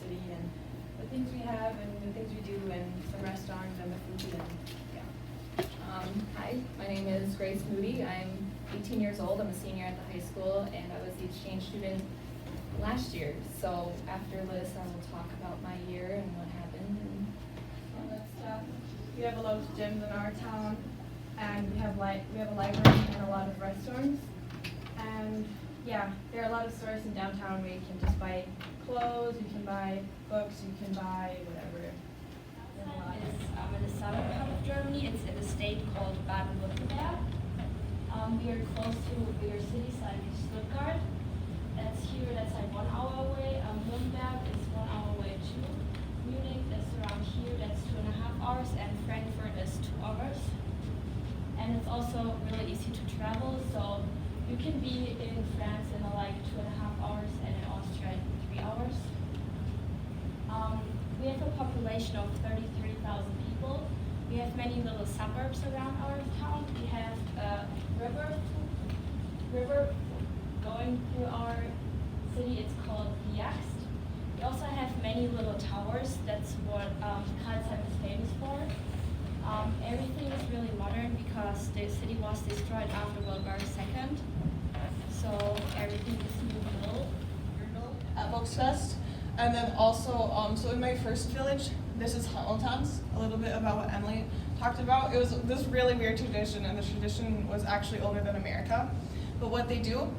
city and the things we have and the things we do and some restaurants and the food and Hi, my name is Grace Moody. I'm 18 years old. I'm a senior at the high school, and I was the exchange student last year. So after Liz, I will talk about my year and what happened. And all that stuff. We have a lot of gyms in our town, and we have a library and a lot of restaurants. And yeah, there are a lot of stores in downtown where you can just buy clothes, you can buy books, you can buy whatever. Is in the southern part of Germany. It's in a state called Baden-Württemberg. We are close to bigger cities like Stuttgart. That's here, that's like 1 hour away. Nuremberg is 1 hour away too. Munich is around here, that's 2.5 hours, and Frankfurt is 2 hours. And it's also really easy to travel, so you can be in France in like 2.5 hours and in Austria in 3 hours. We have a population of 33,000 people. We have many little suburbs around our town. We have a river going through our city. It's called the Yacht. We also have many little towers. That's what Crailsheim is famous for. Everything is really modern because the city was destroyed after World War II. So everything is new built. At Volksfest. And then also, so in my first village, this is Hamilton's, a little bit about what Emily talked about. It was this really weird tradition, and the tradition was actually older than America. But what they do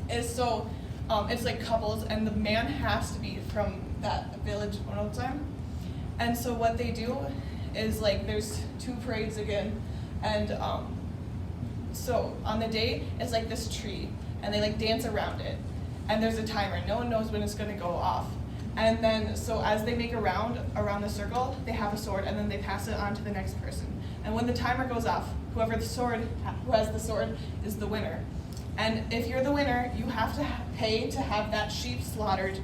is it's like couples, and the man has to be from that village one of the time. And so what they do is like there's 2 parades again, and so on the day it's like this tree, and they like dance around it. And there's a timer. No one knows when it's going to go off. And then, so as they make a round around the circle, they have a sword, and then they pass it on to the next person. And when the timer goes off, who has the sword is the winner. And if you're the winner, you have to pay to have that sheep slaughtered,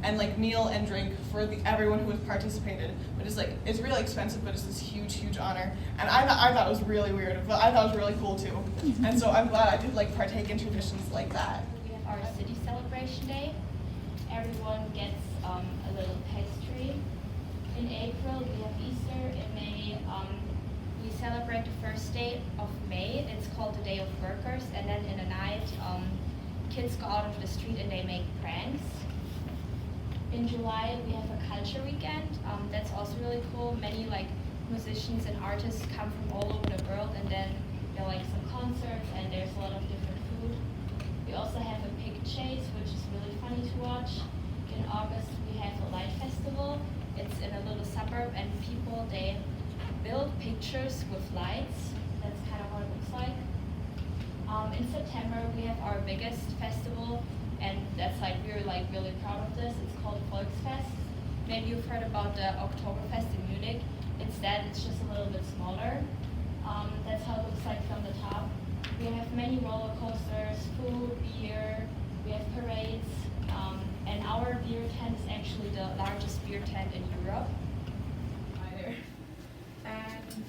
and like meal and drink for everyone who has participated. But it's really expensive, but it's this huge honor. And I thought it was really weird, but I thought it was really cool too. And so I'm glad I could like partake in traditions like that. Our city celebration day. Everyone gets a little pastry. In April we have Easter. In May we celebrate the first day of May. It's called the Day of Workers. And then in the night kids go out of the street and they make pranks. In July we have a culture weekend. That's also really cool. Many like musicians and artists come from all over the world, and then there are like some concerts and there's a lot of different food. We also have a pig chase, which is really funny to watch. In August, we have a light festival. It's in a little suburb, and people, they build pictures with lights. That's kind of what it looks like. In September, we have our biggest festival, and that's like, we're like really proud of this. It's called Volksfest. Maybe you've heard about the Oktoberfest in Munich. It's just a little bit smaller. That's how it looks like from the top. We have many roller coasters, food, beer, we have parades, and our beer tent is actually the largest beer tent in Europe. Either. And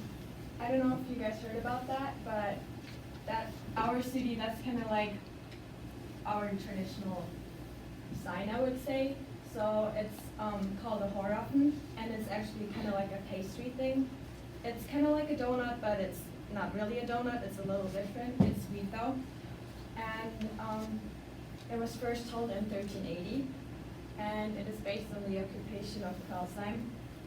I don't know if you guys heard about that, but our city, that's kind of like our traditional sign, I would say. So it's called a Horaffen, and it's actually kind of like a pastry thing. It's kind of like a donut, but it's not really a donut, it's a little different. It's sweet though. And it was first told in 1380, and it is based on the occupation of Crailsheim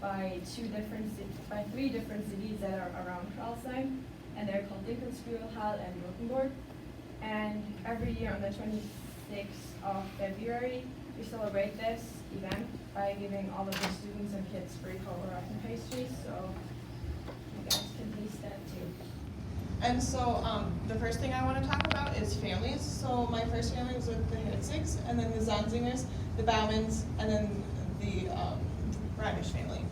by 3 different cities that are around Crailsheim, and they're called Dinkelsbühl, Hall, and Rotenburg. And every year on the 26th of February, we celebrate this event by giving all of the students and kids free Kohlraffen pastries, so you guys can taste that too. And so the first thing I want to talk about is families. So my first family was with the Hitzigs, and then the Zanzingers, the Baumans, and then the Reinisch family.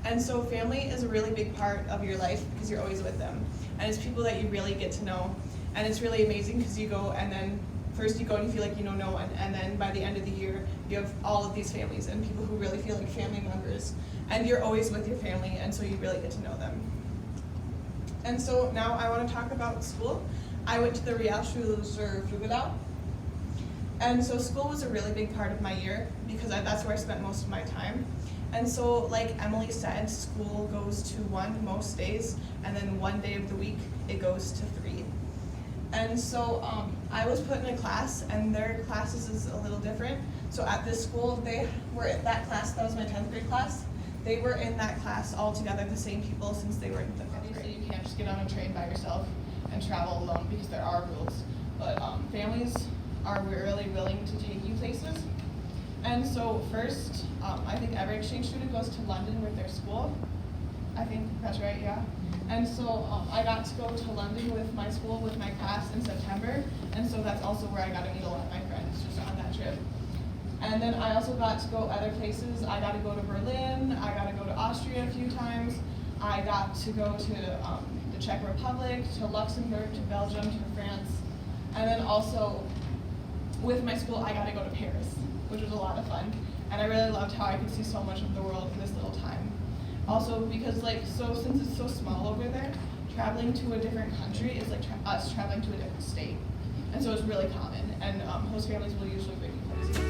And so family is a really big part of your life because you're always with them. And it's people that you really get to know. And it's really amazing because you go and then first you go and you feel like you know no one, and then by the end of the year you have all of these families and people who really feel like family members. And you're always with your family, and so you really get to know them. And so now I want to talk about school. I went to the Realschule zur Flugelau. And so school was a really big part of my year because that's where I spent most of my time. And so, like Emily said, school goes to 1 most days, and then 1 day of the week it goes to 3. And so I was put in a class, and their classes is a little different. So at this school, they were in that class, that was my 10th grade class. They were in that class all together, the same people, since they were in the 5th Obviously, grade. you can't just get on a train by yourself and travel alone because there are rules. But families are really willing to take you places. And so first, I think every exchange student goes to London with their school. I think that's right, yeah. And so I got to go to London with my school, with my class in September. And so that's also where I got to meet a lot of my friends just on that trip. And then I also got to go other places. I got to go to Berlin. I got to go to Austria a few times. I got to go to the Czech Republic, to Luxembourg, to Belgium, to France. And then also with my school, I got to go to Paris, which was a lot of fun. And I really loved how I could see so much of the world in this little time. Also because since it's so small over there, traveling to a different country is like us traveling to a different state. And so it's really common, and host families will usually bring you places.